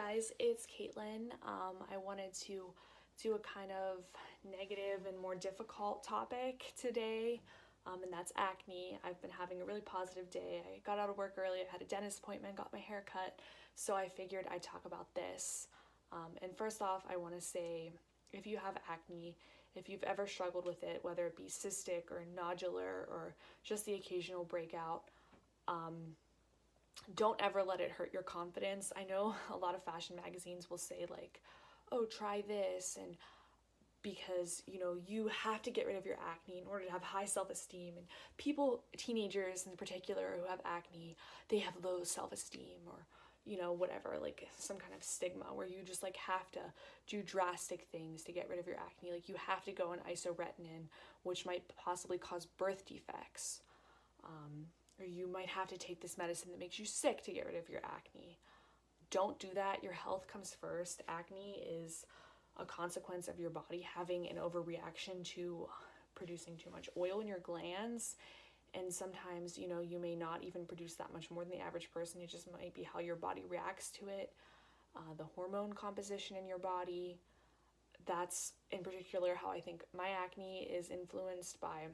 guys, it's Caitlin. I wanted to do a kind of negative and more difficult topic today, and that's acne. I've been having a really positive day. I got out of work early, I had a dentist appointment, got my hair cut, so I figured I'd talk about this. And first off, I want to say, if you have acne, if you've ever struggled with it, whether it be cystic or nodular or just the occasional breakout, don't ever let it hurt your confidence. I know a lot of fashion magazines will say like, oh, try this, and because you have to get rid of your acne in order to have high self-esteem, and people, teenagers in particular who have acne, they have low self-esteem, or whatever, like some kind of stigma where you just like have to do drastic things to get rid of your acne. Like you have to go on isoretinin, which might possibly cause birth defects, or you might have to take this medicine that makes you sick to get rid of your acne. Don't do that. Your health comes first. Acne is a consequence of your body having an overreaction to producing too much oil in your glands. And sometimes, you may not even produce that much more than the average person. It just might be how your body reacts to it. The hormone composition in your body. That's in particular how I think my acne is influenced by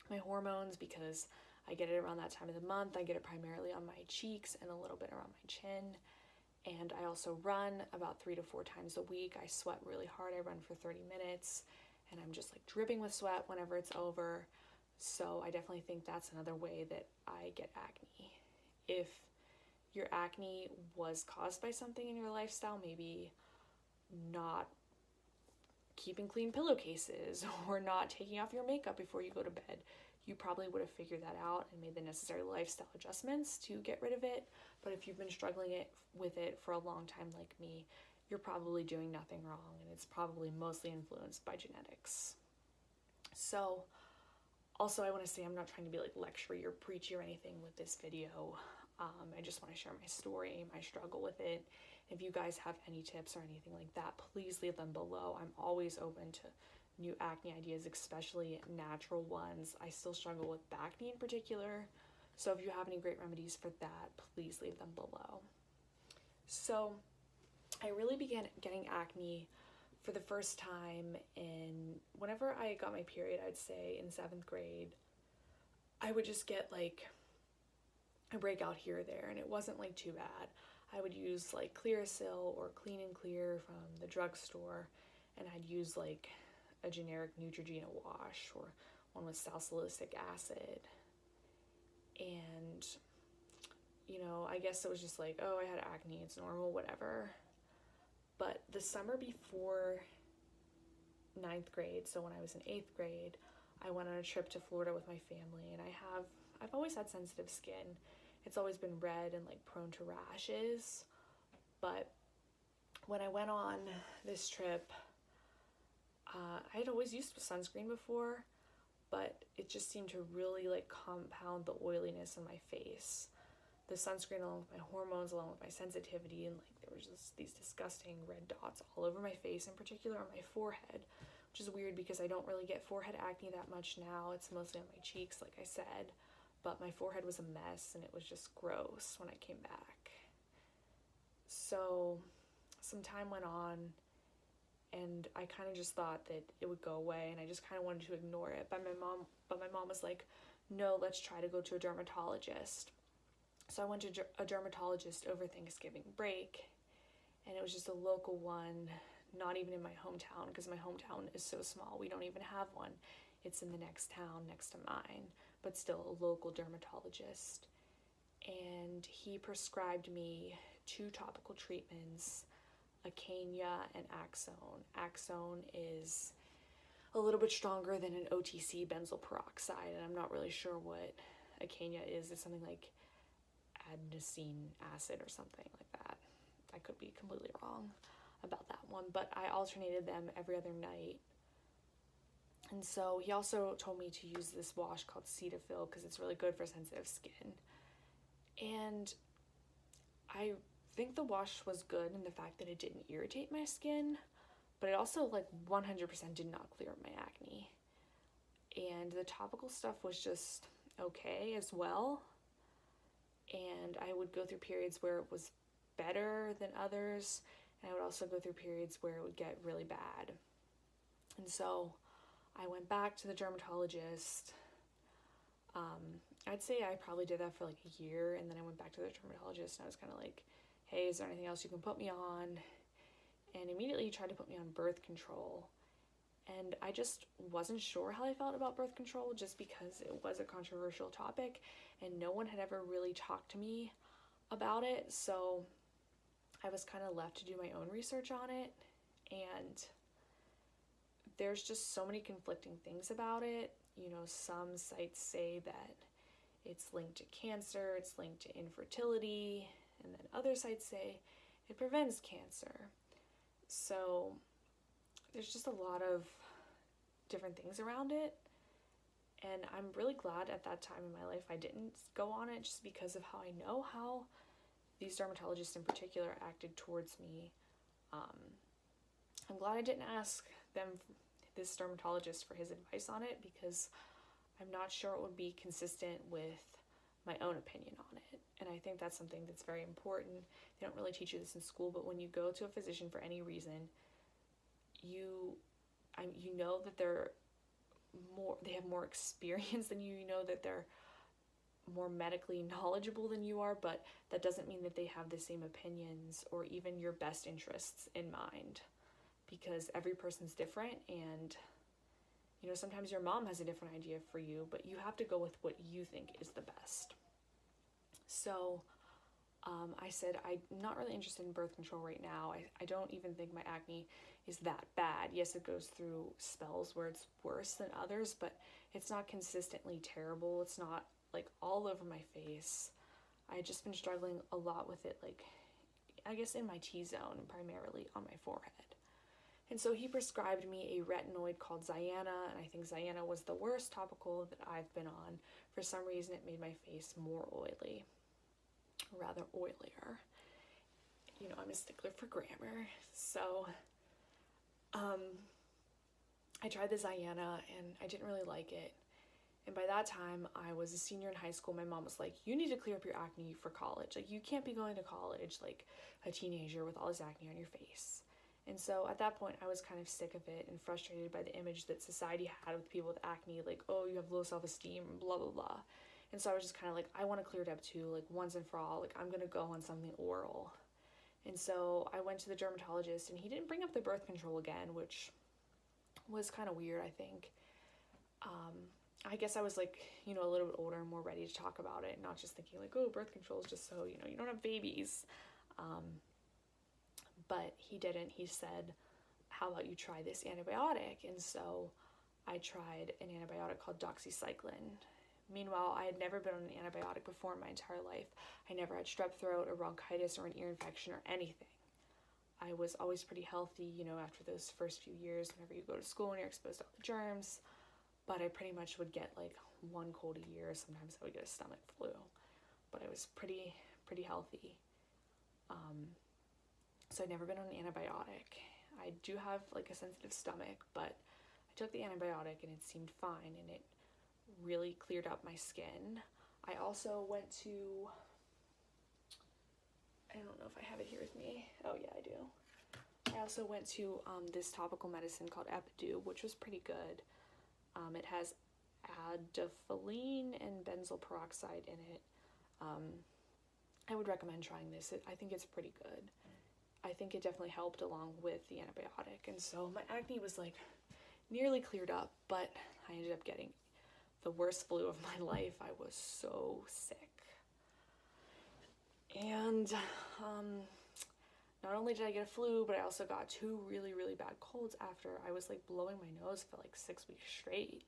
my hormones, because I get it around that time of the month. I get it primarily on my cheeks and a little bit around my chin. And I also run about 3 to 4 times a week. I sweat really hard. I run for 30 minutes and I'm just like dripping with sweat whenever it's over. So I definitely think that's another way that I get acne. If your acne was caused by something in your lifestyle, maybe not keeping clean pillowcases or not taking off your makeup before you go to bed, you probably would have figured that out and made the necessary lifestyle adjustments to get rid of it. But if you've been struggling with it for a long time like me, you're probably doing nothing wrong, and it's probably mostly influenced by genetics. So also, I want to say I'm not trying to be like lectury or preachy or anything with this video. I just want to share my story, my struggle with it. If you guys have any tips or anything like that, please leave them below. I'm always open to new acne ideas, especially natural ones. I still struggle with acne in particular, so if you have any great remedies for that, please leave them below. So I really began getting acne for the first time whenever I got my period. I'd say in 7th grade. I would just get like a breakout here or there, and it wasn't like too bad. I would use like Clearasil or Clean and Clear from the drugstore, and I'd use like a generic Neutrogena wash or one with salicylic acid. And I guess it was just like, oh, I had acne, it's normal, whatever. But the summer before 9th grade, so when I was in 8th grade, I went on a trip to Florida with my family, and I've always had sensitive skin. It's always been red and like prone to rashes. But when I went on this trip, I had always used sunscreen before, but it just seemed to really like compound the oiliness on my face. The sunscreen, along with my hormones, along with my sensitivity, and like there was just these disgusting red dots all over my face, in particular on my forehead, which is weird because I don't really get forehead acne that much now. It's mostly on my cheeks, like I said, but my forehead was a mess and it was just gross when I came back. So some time went on, and I kind of just thought that it would go away, and I just kind of wanted to ignore it. But my mom was like, no, let's try to go to a dermatologist. So I went to a dermatologist over Thanksgiving break, and it was just a local one, not even in my hometown, because my hometown is so small. We don't even have one. It's in the next town next to mine, but still a local dermatologist. And he prescribed me 2 topical treatments, Acne and Axone. Axone is a little bit stronger than an OTC benzoyl peroxide, and I'm not really sure what Acne is. It's something like adenosine acid or something like that. I could be completely wrong about that one, but I alternated them every other night. And so he also told me to use this wash called Cetaphil because it's really good for sensitive skin. And I think the wash was good in the fact that it didn't irritate my skin, but it also like 100% did not clear up my acne. And the topical stuff was just okay as well. And I would go through periods where it was better than others, and I would also go through periods where it would get really bad. And so I went back to the dermatologist. I'd say I probably did that for like a year, and then I went back to the dermatologist and I was kind of like, hey, is there anything else you can put me on? And immediately he tried to put me on birth control. And I just wasn't sure how I felt about birth control, just because it was a controversial topic and no one had ever really talked to me about it. So I was kind of left to do my own research on it. And there's just so many conflicting things about it. You know, some sites say that it's linked to cancer, it's linked to infertility, and then other sites say it prevents cancer. So there's just a lot of different things around it. And I'm really glad at that time in my life I didn't go on it, just because of how I know how these dermatologists in particular acted towards me. I'm glad I didn't ask this dermatologist, for his advice on it, because I'm not sure it would be consistent with my own opinion on it. And I think that's something that's very important. They don't really teach you this in school, but when you go to a physician for any reason, you know that they have more experience than you. You know that they're more medically knowledgeable than you are, but that doesn't mean that they have the same opinions or even your best interests in mind, because every person's different. And you know, sometimes your mom has a different idea for you, but you have to go with what you think is the best. So I said, I'm not really interested in birth control right now. I don't even think my acne is that bad. Yes, it goes through spells where it's worse than others, but it's not consistently terrible. It's not like all over my face. I had just been struggling a lot with it, like, I guess in my T-zone and primarily on my forehead. And so he prescribed me a retinoid called Zyana, and I think Zyana was the worst topical that I've been on. For some reason, it made my face more oily, rather oilier. You know, I'm a stickler for grammar. So I tried the Zyana and I didn't really like it. And by that time, I was a senior in high school. My mom was like, you need to clear up your acne for college. Like, you can't be going to college like a teenager with all this acne on your face. And so at that point, I was kind of sick of it and frustrated by the image that society had with people with acne, like, oh, you have low self-esteem, blah, blah, blah. And so I was just kind of like, I want to clear it up too, like, once and for all. Like, I'm going to go on something oral. And so I went to the dermatologist, and he didn't bring up the birth control again, which was kind of weird, I think. I guess I was like, you know, a little bit older and more ready to talk about it, not just thinking like, oh, birth control is just so, you know, you don't have babies. But he didn't. He said, how about you try this antibiotic? And so I tried an antibiotic called doxycycline. Meanwhile, I had never been on an antibiotic before in my entire life. I never had strep throat or bronchitis or an ear infection or anything. I was always pretty healthy, you know, after those first few years, whenever you go to school and you're exposed to all the germs. But I pretty much would get like one cold a year. Sometimes I would get a stomach flu. But I was pretty healthy. So I'd never been on an antibiotic. I do have like a sensitive stomach, but I took the antibiotic and it seemed fine, and it really cleared up my skin. I also went to, I don't know if I have it here with me. Oh yeah, I do. I also went to this topical medicine called Epidu, which was pretty good. It has adapalene and benzoyl peroxide in it. I would recommend trying this. I think it's pretty good. I think it definitely helped along with the antibiotic. And so my acne was like nearly cleared up, but I ended up getting the worst flu of my life. I was so sick. And not only did I get a flu, but I also got 2 really bad colds after. I was like blowing my nose for like 6 weeks straight.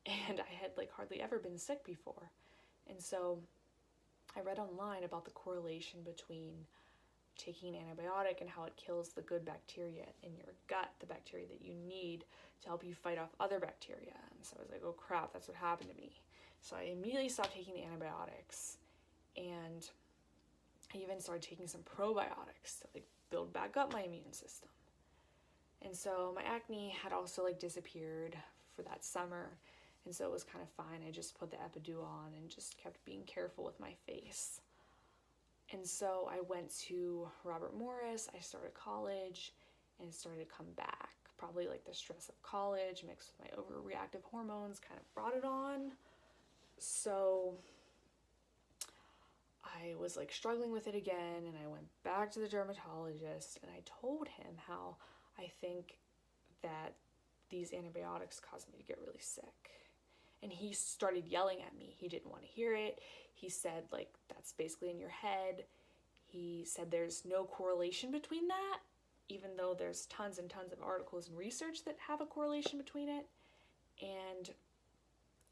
And I had like hardly ever been sick before. And so I read online about the correlation between taking an antibiotic and how it kills the good bacteria in your gut, the bacteria that you need to help you fight off other bacteria. And so I was like, oh crap, that's what happened to me. So I immediately stopped taking the antibiotics, and I even started taking some probiotics to like build back up my immune system. And so my acne had also like disappeared for that summer, and so it was kind of fine. I just put the Epidu on and just kept being careful with my face. And so I went to Robert Morris, I started college, and it started to come back. Probably like the stress of college mixed with my overreactive hormones kind of brought it on. So I was like struggling with it again, and I went back to the dermatologist and I told him how I think that these antibiotics caused me to get really sick. And he started yelling at me. He didn't want to hear it. He said, like, that's basically in your head. He said there's no correlation between that, even though there's tons and tons of articles and research that have a correlation between it. And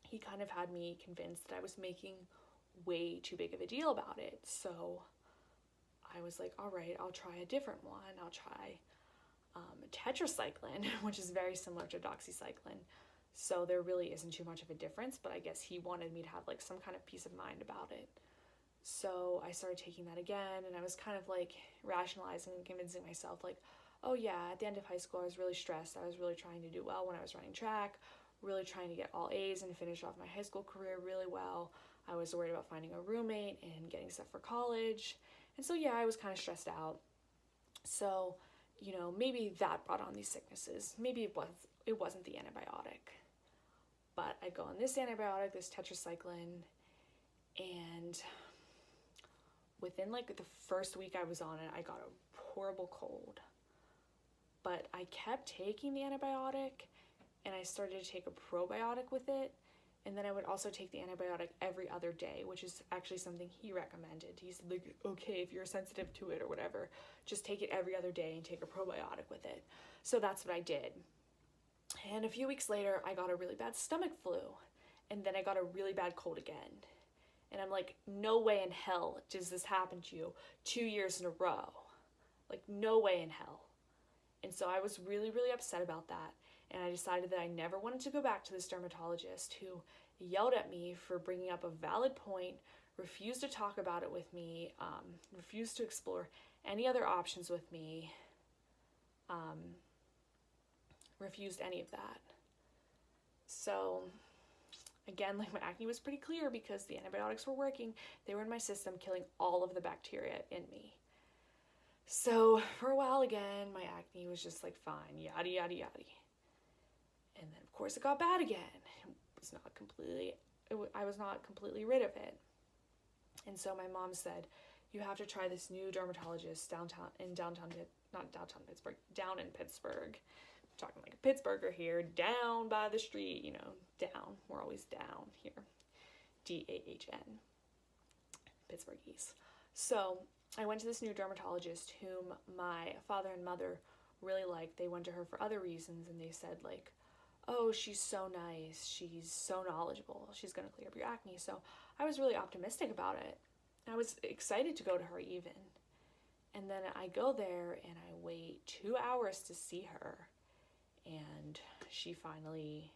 he kind of had me convinced that I was making way too big of a deal about it. So I was like, all right, I'll try a different one. I'll try tetracycline, which is very similar to doxycycline. So there really isn't too much of a difference, but I guess he wanted me to have like some kind of peace of mind about it. So I started taking that again, and I was kind of like rationalizing and convincing myself like, oh yeah, at the end of high school I was really stressed. I was really trying to do well when I was running track, really trying to get all A's and finish off my high school career really well. I was worried about finding a roommate and getting stuff for college. And so yeah, I was kind of stressed out. So, you know, maybe that brought on these sicknesses. Maybe it wasn't the antibiotic. But I go on this antibiotic, this tetracycline, and within like the first week I was on it, I got a horrible cold. But I kept taking the antibiotic, and I started to take a probiotic with it, and then I would also take the antibiotic every other day, which is actually something he recommended. He said, like, okay, if you're sensitive to it or whatever, just take it every other day and take a probiotic with it. So that's what I did. And a few weeks later, I got a really bad stomach flu, and then I got a really bad cold again. And I'm like, no way in hell does this happen to you 2 years in a row. Like, no way in hell. And so I was really, really upset about that. And I decided that I never wanted to go back to this dermatologist who yelled at me for bringing up a valid point, refused to talk about it with me, refused to explore any other options with me, refused any of that. So again, like, my acne was pretty clear because the antibiotics were working. They were in my system, killing all of the bacteria in me. So for a while again, my acne was just like fine, yada, yada, yada. And then of course it got bad again. I was not completely rid of it. And so my mom said, you have to try this new dermatologist down in Pittsburgh. I'm talking like a Pittsburgher here, down by the street, you know, down. We're always down here. DAHN. Pittsburghies. So I went to this new dermatologist whom my father and mother really liked. They went to her for other reasons, and they said, like, oh, she's so nice, she's so knowledgeable, she's going to clear up your acne. So I was really optimistic about it. I was excited to go to her even. And then I go there and I wait 2 hours to see her. And she finally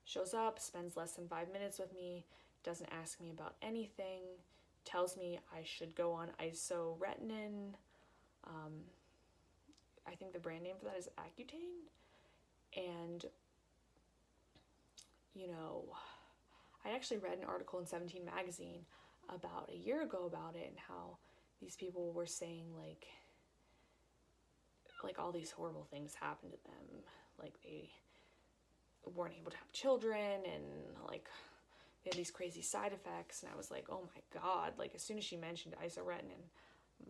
shows up, spends less than 5 minutes with me, doesn't ask me about anything, tells me I should go on isoretinin. I think the brand name for that is Accutane. And, you know, I actually read an article in 17 magazine about a year ago about it, and how these people were saying like all these horrible things happened to them. Like, they weren't able to have children, and like they had these crazy side effects. And I was like, oh my God, like as soon as she mentioned isoretinin,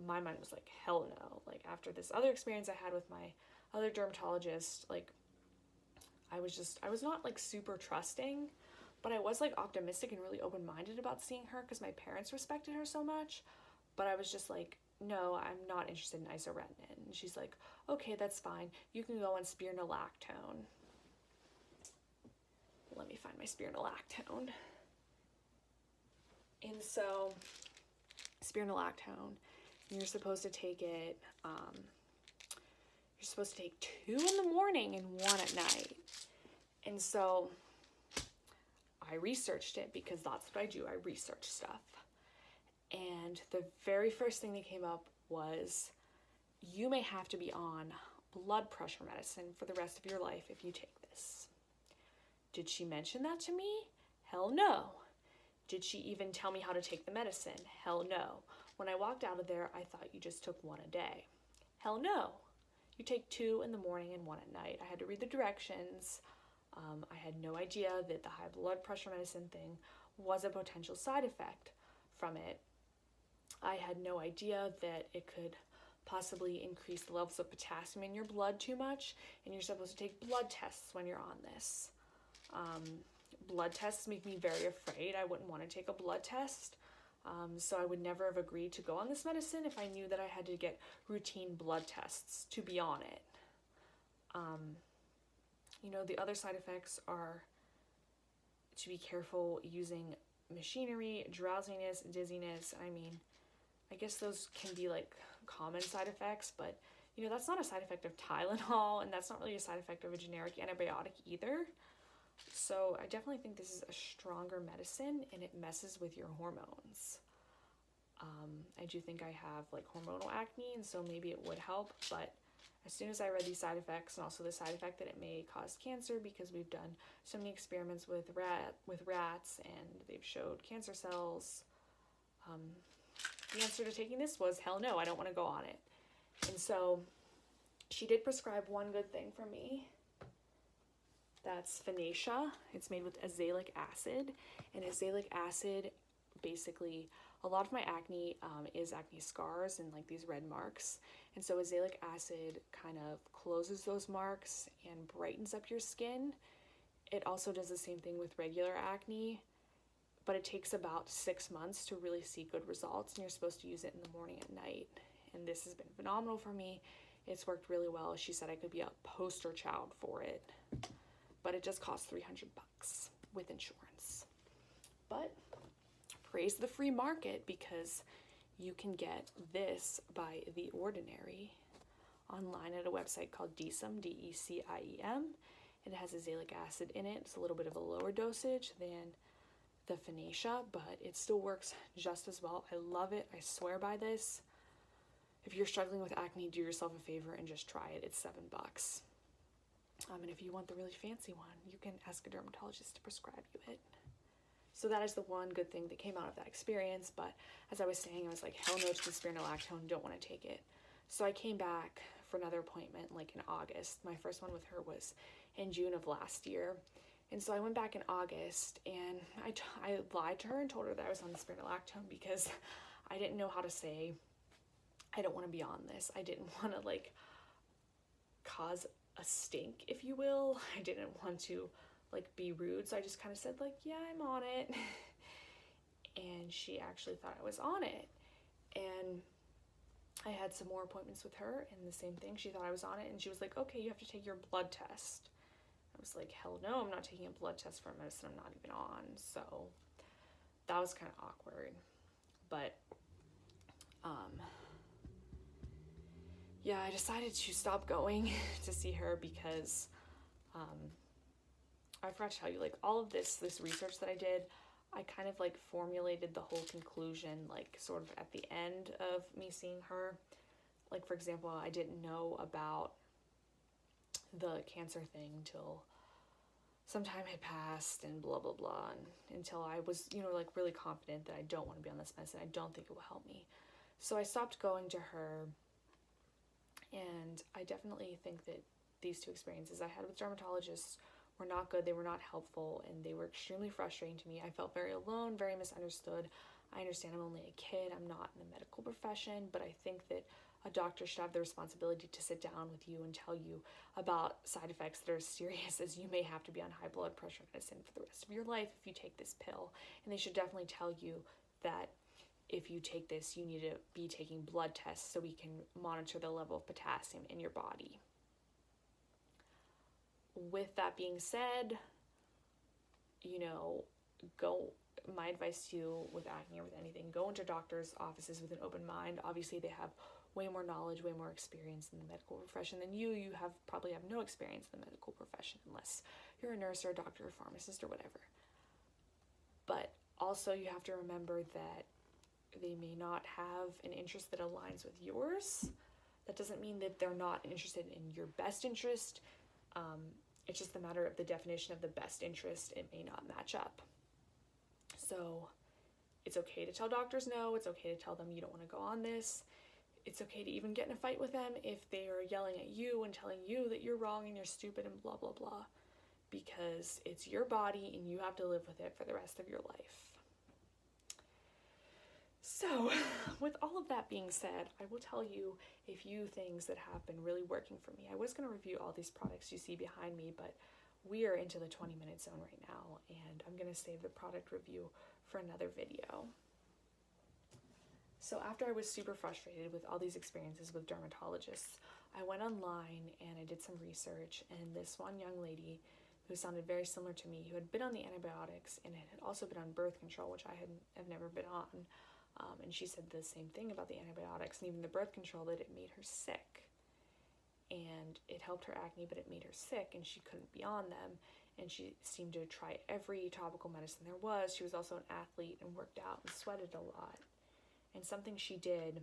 my mind was like, hell no. Like, after this other experience I had with my other dermatologist, like I was not like super trusting, but I was like optimistic and really open-minded about seeing her because my parents respected her so much. But I was just like, no, I'm not interested in isoretinin. And she's like, okay, that's fine. You can go on spironolactone. Let me find my spironolactone. And so, spironolactone, you're supposed to take it, you're supposed to take 2 in the morning and 1 at night. And so I researched it because that's what I do. I research stuff. And the very first thing that came up was, you may have to be on blood pressure medicine for the rest of your life if you take this. Did she mention that to me? Hell no. Did she even tell me how to take the medicine? Hell no. When I walked out of there, I thought you just took one a day. Hell no. You take 2 in the morning and 1 at night. I had to read the directions. I had no idea that the high blood pressure medicine thing was a potential side effect from it. I had no idea that it could possibly increase the levels of potassium in your blood too much, and you're supposed to take blood tests when you're on this. Blood tests make me very afraid. I wouldn't want to take a blood test. So I would never have agreed to go on this medicine if I knew that I had to get routine blood tests to be on it. The other side effects are to be careful using machinery, drowsiness, dizziness. I guess those can be like common side effects, but that's not a side effect of Tylenol, and that's not really a side effect of a generic antibiotic either. So I definitely think this is a stronger medicine, and it messes with your hormones. I do think I have like hormonal acne, and so maybe it would help, but as soon as I read these side effects, and also the side effect that it may cause cancer, because we've done so many experiments with rats, and they've showed cancer cells, the answer to taking this was hell no, I don't want to go on it. And so she did prescribe one good thing for me. That's Finacea. It's made with azelaic acid, and azelaic acid, basically, a lot of my acne is acne scars and like these red marks, and so azelaic acid kind of closes those marks and brightens up your skin. It also does the same thing with regular acne, but it takes about 6 months to really see good results, and you're supposed to use it in the morning and night, and this has been phenomenal for me. It's worked really well. She said I could be a poster child for it, but it just costs $300 with insurance. But praise the free market, because you can get this by The Ordinary online at a website called Deciem, D-E-C-I-E-M. It has azelaic acid in it. It's a little bit of a lower dosage than the Finacea, but it still works just as well. I love it. I swear by this. If you're struggling with acne, do yourself a favor and just try it. It's $7. And if you want the really fancy one, you can ask a dermatologist to prescribe you it. So that is the one good thing that came out of that experience. But as I was saying, I was like, hell no to the spironolactone, don't want to take it. So I came back for another appointment like in August. My first one with her was in June of last year. And so I went back in August, and I lied to her and told her that I was on the spironolactone because I didn't know how to say, I don't want to be on this. I didn't want to like cause a stink, if you will. I didn't want to like be rude, so I just kind of said like, yeah, I'm on it. And she actually thought I was on it, and I had some more appointments with her, and the same thing, she thought I was on it, and she was like, okay, you have to take your blood test. I was like, hell no, I'm not taking a blood test for a medicine I'm not even on. So that was kind of awkward, but yeah, I decided to stop going to see her because I forgot to tell you, like, all of this research that I did, I kind of like formulated the whole conclusion like sort of at the end of me seeing her. Like, for example, I didn't know about the cancer thing until some time had passed and blah blah blah, and until I was like really confident that I don't want to be on this medicine. I don't think it will help me. So I stopped going to her, and I definitely think that these 2 experiences I had with dermatologists were not good. They were not helpful, and they were extremely frustrating to me. I felt very alone, very misunderstood. I understand I'm only a kid. I'm not in the medical profession, but I think that a doctor should have the responsibility to sit down with you and tell you about side effects that are as serious as you may have to be on high blood pressure medicine for the rest of your life if you take this pill. And they should definitely tell you that if you take this, you need to be taking blood tests so we can monitor the level of potassium in your body. With that being said, my advice to you with acne or with anything, go into doctors' offices with an open mind. Obviously, they have way more knowledge, way more experience in the medical profession than you. You probably have no experience in the medical profession unless you're a nurse or a doctor or a pharmacist or whatever. But also, you have to remember that they may not have an interest that aligns with yours. That doesn't mean that they're not interested in your best interest. It's just a matter of the definition of the best interest. It may not match up. So It's okay to tell doctors no. It's okay to tell them you don't want to go on this. It's okay to even get in a fight with them if they are yelling at you and telling you that you're wrong and you're stupid and blah, blah, blah. Because it's your body and you have to live with it for the rest of your life. So, with all of that being said, I will tell you a few things that have been really working for me. I was going to review all these products you see behind me, but we are into the 20-minute zone right now, and I'm going to save the product review for another video. So after I was super frustrated with all these experiences with dermatologists, I went online and I did some research, and this one young lady who sounded very similar to me, who had been on the antibiotics and had also been on birth control, which I have never been on, and she said the same thing about the antibiotics and even the birth control, that it made her sick. And it helped her acne, but it made her sick, and she couldn't be on them. And she seemed to try every topical medicine there was. She was also an athlete and worked out and sweated a lot. And something she did,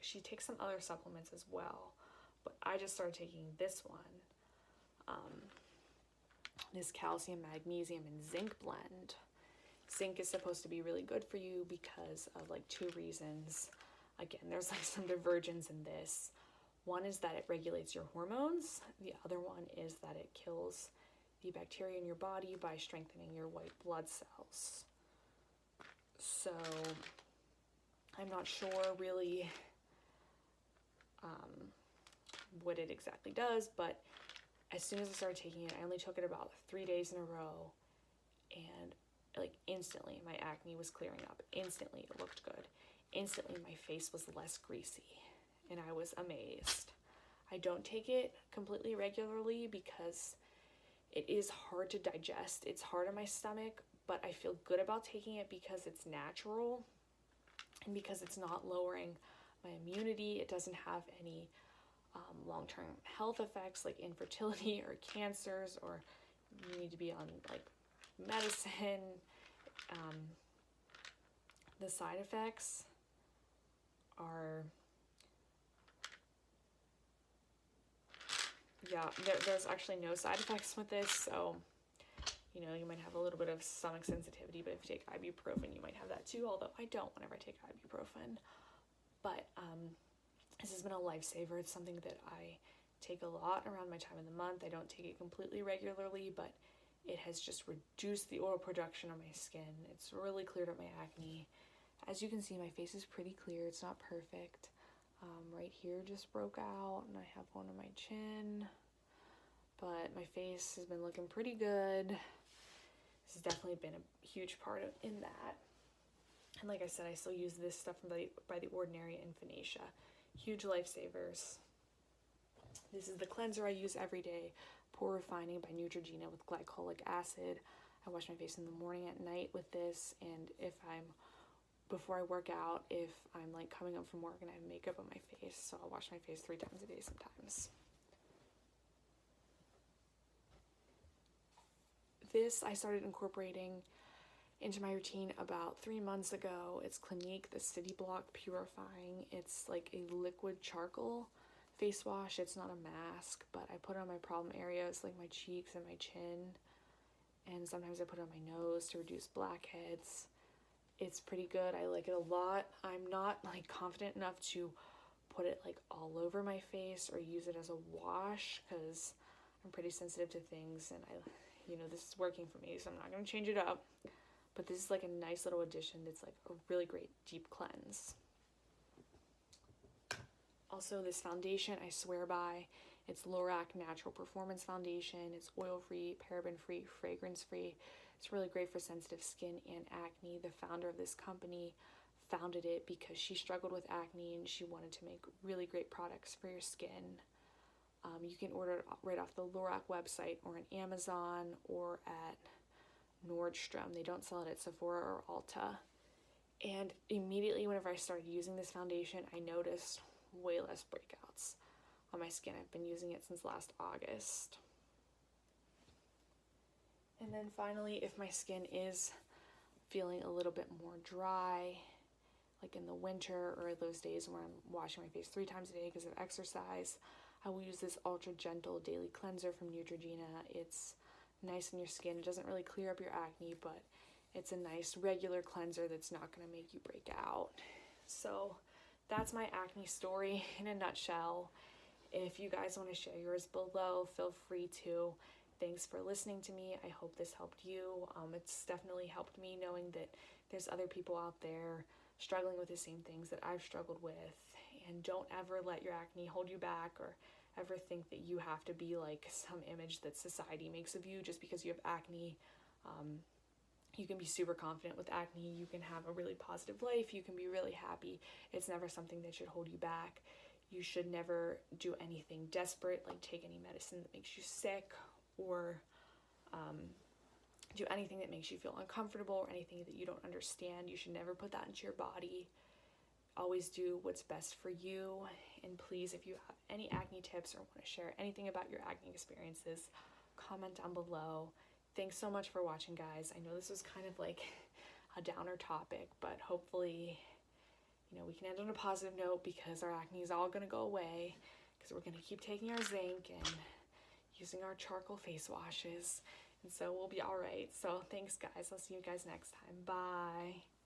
she takes some other supplements as well, but I just started taking this one, this calcium, magnesium, and zinc blend. Zinc is supposed to be really good for you because of like 2 reasons. Again, there's like some divergence in this. One is that it regulates your hormones. The other one is that it kills the bacteria in your body by strengthening your white blood cells. So I'm not sure really what it exactly does, but as soon as I started taking it, I only took it about 3 days in a row, and like instantly my acne was clearing up. Instantly it looked good. Instantly my face was less greasy, and I was amazed. I don't take it completely regularly because it is hard to digest. It's hard on my stomach, but I feel good about taking it because it's natural and because it's not lowering my immunity. It doesn't have any long-term health effects like infertility or cancers, or you need to be on like medicine. The side effects are, there's actually no side effects with this, so you know, you might have a little bit of stomach sensitivity, but if you take ibuprofen, you might have that too, although I don't whenever I take ibuprofen. But this has been a lifesaver. It's something that I take a lot around my time of the month. I don't take it completely regularly, but it has just reduced the oil production on my skin. It's really cleared up my acne. As you can see, my face is pretty clear. It's not perfect. Right here just broke out, and I have one on my chin. But my face has been looking pretty good. This has definitely been a huge part in that. And like I said, I still use this stuff by The Ordinary and Phoenicia. Huge lifesavers. This is the cleanser I use every day, Pore Refining by Neutrogena with glycolic acid. I wash my face in the morning, at night with this, and before I work out, if I'm like coming up from work and I have makeup on my face, so I'll wash my face 3 times a day sometimes. This I started incorporating into my routine about 3 months ago. It's Clinique, the City Block Purifying. It's like a liquid charcoal face wash. It's not a mask, but I put it on my problem areas like my cheeks and my chin, and sometimes I put it on my nose to reduce blackheads. It's pretty good. I like it a lot. I'm not like confident enough to put it like all over my face or use it as a wash because I'm pretty sensitive to things, and this is working for me, so I'm not going to change it up. But this is like a nice little addition that's like a really great deep cleanse. Also, this foundation I swear by. It's Lorac Natural Performance Foundation. It's oil-free, paraben-free, fragrance-free. It's really great for sensitive skin and acne. The founder of this company founded it because she struggled with acne and she wanted to make really great products for your skin. You can order it right off the Lorac website or on Amazon or at Nordstrom. They don't sell it at Sephora or Ulta. And immediately whenever I started using this foundation, I noticed way less breakouts on my skin. I've been using it since last August. And then finally, if my skin is feeling a little bit more dry, like in the winter or those days where I'm washing my face 3 times a day because of exercise, I will use this Ultra Gentle Daily Cleanser from Neutrogena. It's nice on your skin. It doesn't really clear up your acne, but It's a nice regular cleanser that's not going to make you break out. So that's my acne story in a nutshell. If you guys want to share yours below, feel free to. Thanks for listening to me. I hope this helped you. It's definitely helped me knowing that there's other people out there struggling with the same things that I've struggled with. And don't ever let your acne hold you back, or ever think that you have to be like some image that society makes of you just because you have acne. You can be super confident with acne. You can have a really positive life. You can be really happy. It's never something that should hold you back. You should never do anything desperate, like take any medicine that makes you sick, or do anything that makes you feel uncomfortable, or anything that you don't understand. You should never put that into your body. Always do what's best for you. And please, if you have any acne tips or want to share anything about your acne experiences, comment down below. Thanks so much for watching, guys. I know this was kind of like a downer topic, but hopefully, we can end on a positive note, because our acne is all going to go away, because we're going to keep taking our zinc and using our charcoal face washes, and so we'll be all right. So thanks, guys. I'll see you guys next time. Bye.